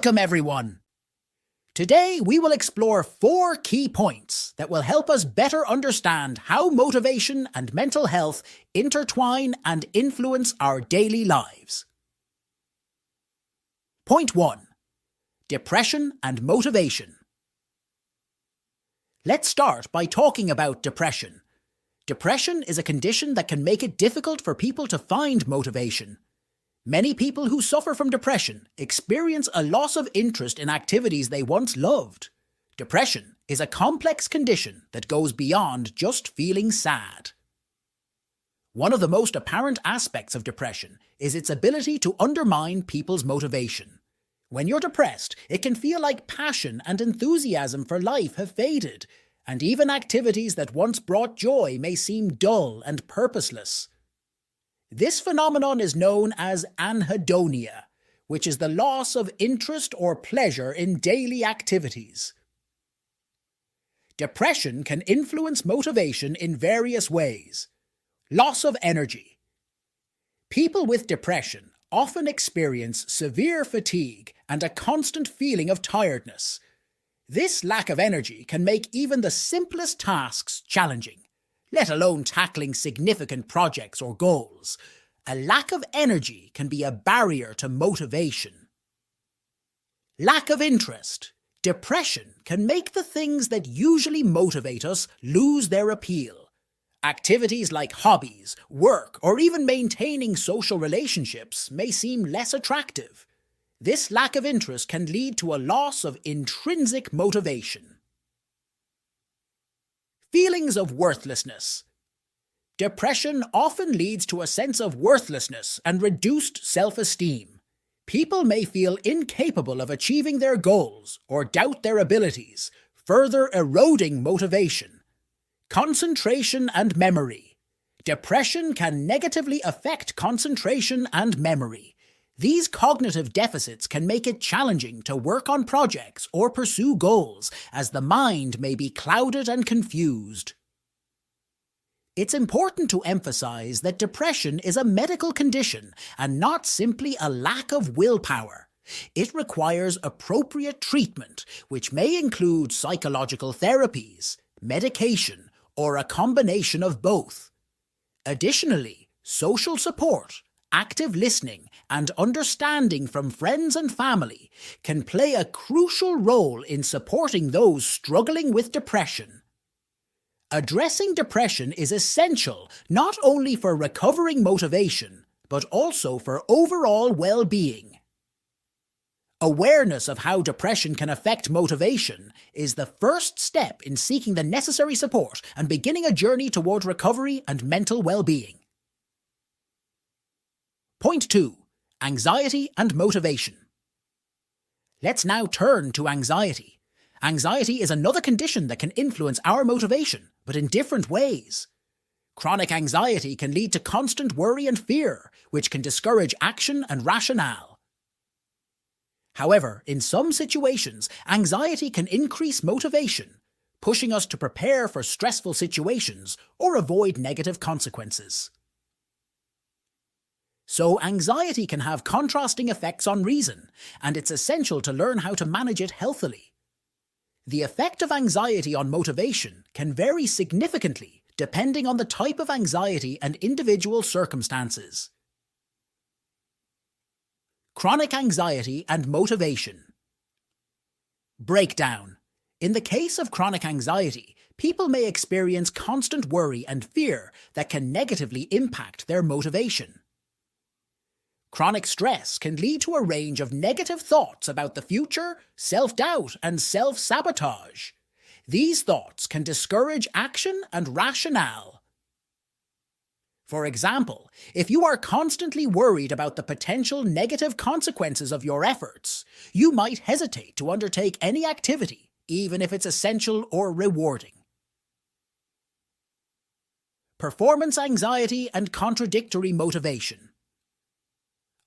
Welcome, everyone. Today, we will explore 4 key points that will help us better understand how motivation and mental health intertwine and influence our daily lives. Point 1. Depression and motivation. Let's start by talking about depression. Depression is a condition that can make it difficult for people to find motivation. Many people who suffer from depression experience a loss of interest in activities they once loved. Depression is a complex condition that goes beyond just feeling sad. One of the most apparent aspects of depression is its ability to undermine people's motivation. When you're depressed, it can feel like passion and enthusiasm for life have faded, and even activities that once brought joy may seem dull and purposeless. This phenomenon is known as anhedonia, which is the loss of interest or pleasure in daily activities. Depression can influence motivation in various ways. Loss of energy. People with depression often experience severe fatigue and a constant feeling of tiredness. This lack of energy can make even the simplest tasks challenging, let alone tackling significant projects or goals. A lack of energy can be a barrier to motivation. Lack of interest. Depression can make the things that usually motivate us lose their appeal. Activities like hobbies, work, or even maintaining social relationships may seem less attractive. This lack of interest can lead to a loss of intrinsic motivation. Feelings of worthlessness. Depression often leads to a sense of worthlessness and reduced self-esteem. People may feel incapable of achieving their goals or doubt their abilities, further eroding motivation. Concentration and memory. Depression can negatively affect concentration and memory. These cognitive deficits can make it challenging to work on projects or pursue goals, as the mind may be clouded and confused. It's important to emphasize that depression is a medical condition and not simply a lack of willpower. It requires appropriate treatment, which may include psychological therapies, medication, or a combination of both. Additionally, social support, active listening, and understanding from friends and family can play a crucial role in supporting those struggling with depression. Addressing depression is essential not only for recovering motivation, but also for overall well-being. Awareness of how depression can affect motivation is the first step in seeking the necessary support and beginning a journey toward recovery and mental well-being. Point 2. Anxiety and motivation. Let's now turn to anxiety. Anxiety is another condition that can influence our motivation, but in different ways. Chronic anxiety can lead to constant worry and fear, which can discourage action and rationale. However, in some situations, anxiety can increase motivation, pushing us to prepare for stressful situations or avoid negative consequences. So anxiety can have contrasting effects on reason, and it's essential to learn how to manage it healthily. The effect of anxiety on motivation can vary significantly depending on the type of anxiety and individual circumstances. Chronic anxiety and motivation. Breakdown. In the case of chronic anxiety, people may experience constant worry and fear that can negatively impact their motivation. Chronic stress can lead to a range of negative thoughts about the future, self-doubt, and self-sabotage. These thoughts can discourage action and rationale. For example, if you are constantly worried about the potential negative consequences of your efforts, you might hesitate to undertake any activity, even if it's essential or rewarding. Performance anxiety and contradictory motivation.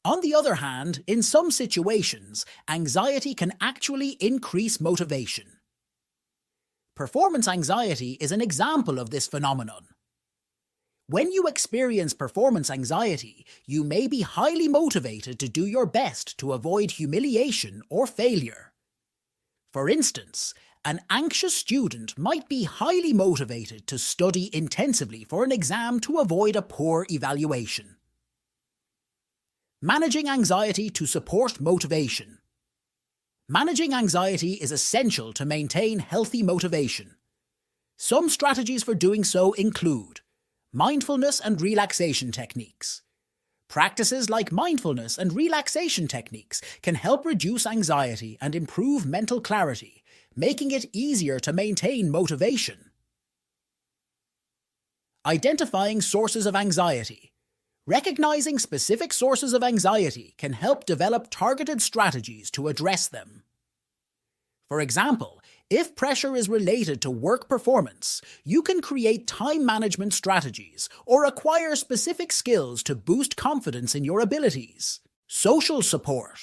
On the other hand, in some situations, anxiety can actually increase motivation. Performance anxiety is an example of this phenomenon. When you experience performance anxiety, you may be highly motivated to do your best to avoid humiliation or failure. For instance, an anxious student might be highly motivated to study intensively for an exam to avoid a poor evaluation. Managing anxiety to support motivation. Managing anxiety is essential to maintain healthy motivation. Some strategies for doing so include mindfulness and relaxation techniques. Practices like mindfulness and relaxation techniques can help reduce anxiety and improve mental clarity, making it easier to maintain motivation. Identifying sources of anxiety. Recognizing specific sources of anxiety can help develop targeted strategies to address them. For example, if pressure is related to work performance, you can create time management strategies or acquire specific skills to boost confidence in your abilities. Social support.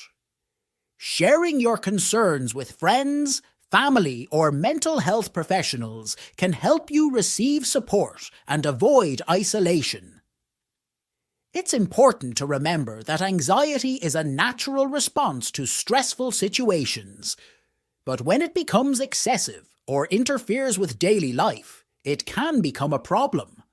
Sharing your concerns with friends, family, or mental health professionals can help you receive support and avoid isolation. It's important to remember that anxiety is a natural response to stressful situations, but when it becomes excessive or interferes with daily life, it can become a problem.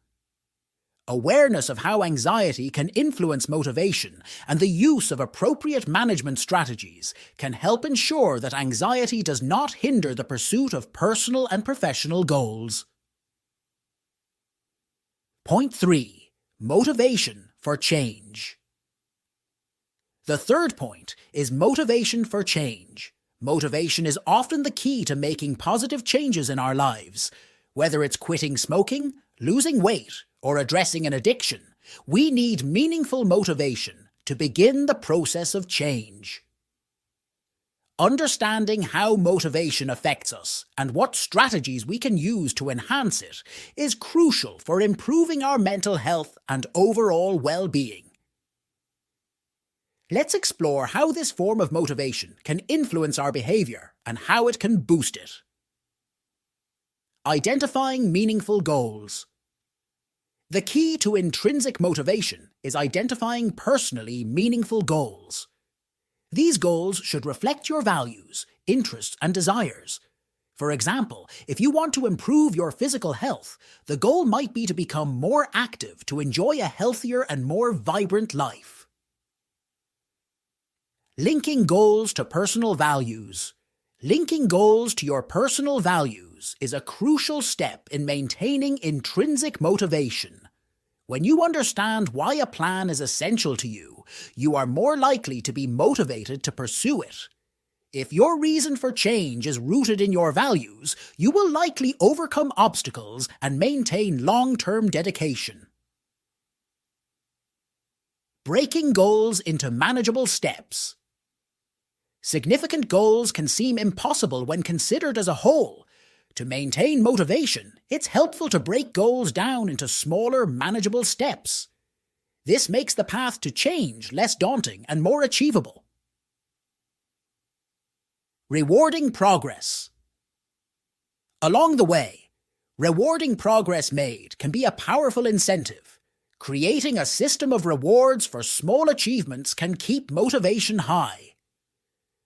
Awareness of how anxiety can influence motivation and the use of appropriate management strategies can help ensure that anxiety does not hinder the pursuit of personal and professional goals. Point 3. Motivation for change. The third point is motivation for change. Motivation is often the key to making positive changes in our lives. Whether it's quitting smoking, losing weight, or addressing an addiction, we need meaningful motivation to begin the process of change. Understanding how motivation affects us and what strategies we can use to enhance it is crucial for improving our mental health and overall well-being. Let's explore how this form of motivation can influence our behavior and how it can boost it. Identifying meaningful goals. The key to intrinsic motivation is identifying personally meaningful goals. These goals should reflect your values, interests, and desires. For example, if you want to improve your physical health, the goal might be to become more active to enjoy a healthier and more vibrant life. Linking goals to personal values. Linking goals to your personal values is a crucial step in maintaining intrinsic motivation. When you understand why a plan is essential to you, you are more likely to be motivated to pursue it. If your reason for change is rooted in your values, you will likely overcome obstacles and maintain long-term dedication. Breaking goals into manageable steps. Significant goals can seem impossible when considered as a whole. To maintain motivation, it's helpful to break goals down into smaller, manageable steps. This makes the path to change less daunting and more achievable. Rewarding progress. Along the way, rewarding progress made can be a powerful incentive. Creating a system of rewards for small achievements can keep motivation high.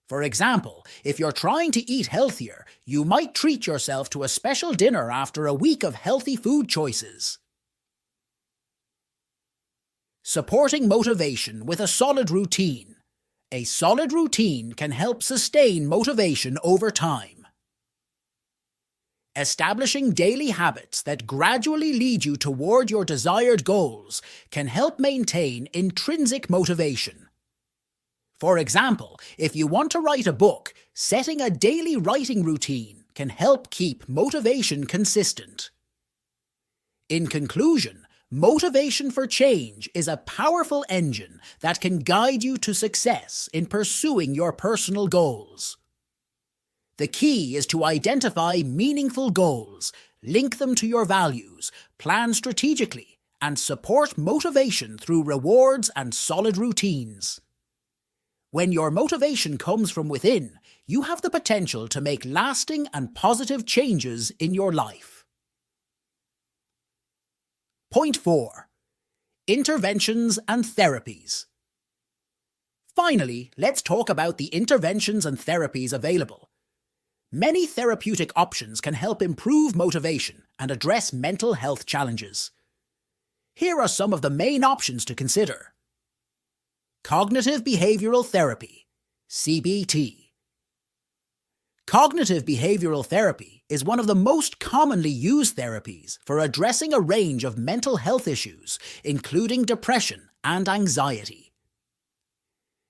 For example, if you're trying to eat healthier, you might treat yourself to a special dinner after a week of healthy food choices. Supporting motivation with a solid routine. A solid routine can help sustain motivation over time. Establishing daily habits that gradually lead you toward your desired goals can help maintain intrinsic motivation. For example, if you want to write a book, setting a daily writing routine can help keep motivation consistent. In conclusion, motivation for change is a powerful engine that can guide you to success in pursuing your personal goals. The key is to identify meaningful goals, link them to your values, plan strategically, and support motivation through rewards and solid routines. When your motivation comes from within, you have the potential to make lasting and positive changes in your life. Point 4. Interventions and therapies. Finally, let's talk about the interventions and therapies available. Many therapeutic options can help improve motivation and address mental health challenges. Here are some of the main options to consider. Cognitive behavioral therapy, CBT. Cognitive behavioral therapy is one of the most commonly used therapies for addressing a range of mental health issues, including depression and anxiety.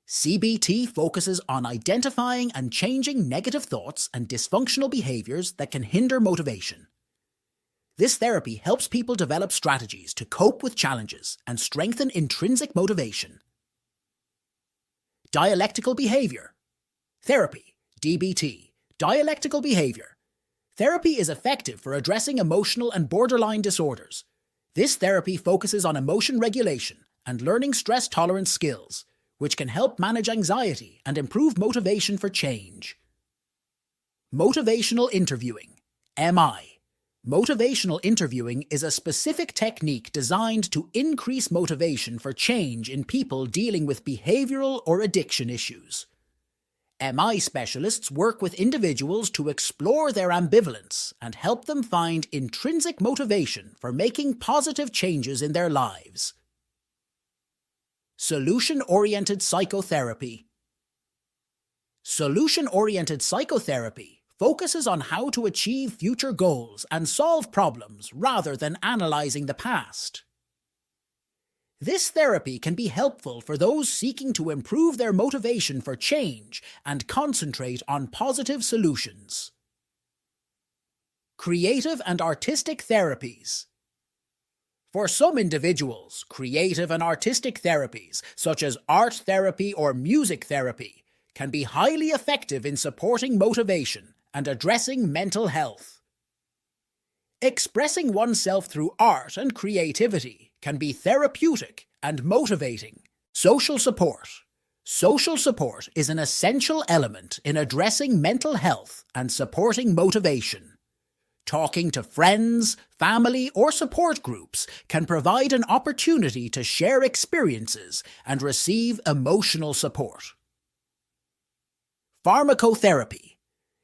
CBT focuses on identifying and changing negative thoughts and dysfunctional behaviors that can hinder motivation. This therapy helps people develop strategies to cope with challenges and strengthen intrinsic motivation. Dialectical behavior therapy, DBT. Dialectical behavior therapy is effective for addressing emotional and borderline disorders. This therapy focuses on emotion regulation and learning stress tolerance skills, which can help manage anxiety and improve motivation for change. Motivational interviewing, MI. Motivational interviewing is a specific technique designed to increase motivation for change in people dealing with behavioral or addiction issues. MI specialists work with individuals to explore their ambivalence and help them find intrinsic motivation for making positive changes in their lives. Solution-oriented psychotherapy. Solution-oriented psychotherapy focuses on how to achieve future goals and solve problems rather than analyzing the past. This therapy can be helpful for those seeking to improve their motivation for change and concentrate on positive solutions. Creative and artistic therapies. For some individuals, creative and artistic therapies, such as art therapy or music therapy, can be highly effective in supporting motivation and addressing mental health. Expressing oneself through art and creativity can be therapeutic and motivating. Social support. Social support is an essential element in addressing mental health and supporting motivation. Talking to friends, family, or support groups can provide an opportunity to share experiences and receive emotional support. Pharmacotherapy.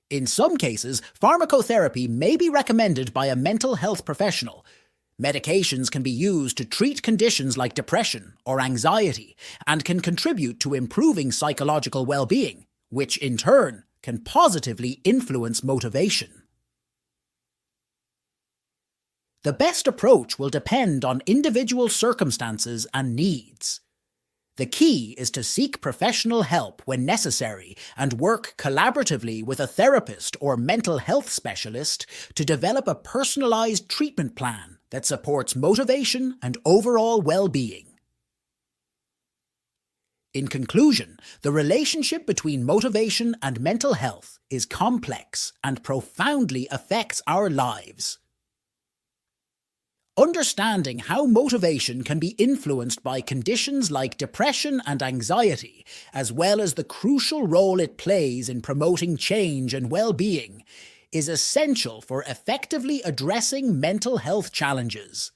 In some cases, pharmacotherapy may be recommended by a mental health professional. Medications can be used to treat conditions like depression or anxiety and can contribute to improving psychological well-being, which in turn can positively influence motivation. The best approach will depend on individual circumstances and needs. The key is to seek professional help when necessary and work collaboratively with a therapist or mental health specialist to develop a personalized treatment plan that supports motivation and overall well-being. In conclusion, the relationship between motivation and mental health is complex and profoundly affects our lives. Understanding how motivation can be influenced by conditions like depression and anxiety, as well as the crucial role it plays in promoting change and well-being, is essential for effectively addressing mental health challenges.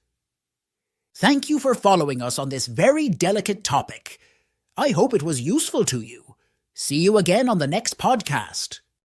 Thank you for following us on this very delicate topic. I hope it was useful to you. See you again on the next podcast.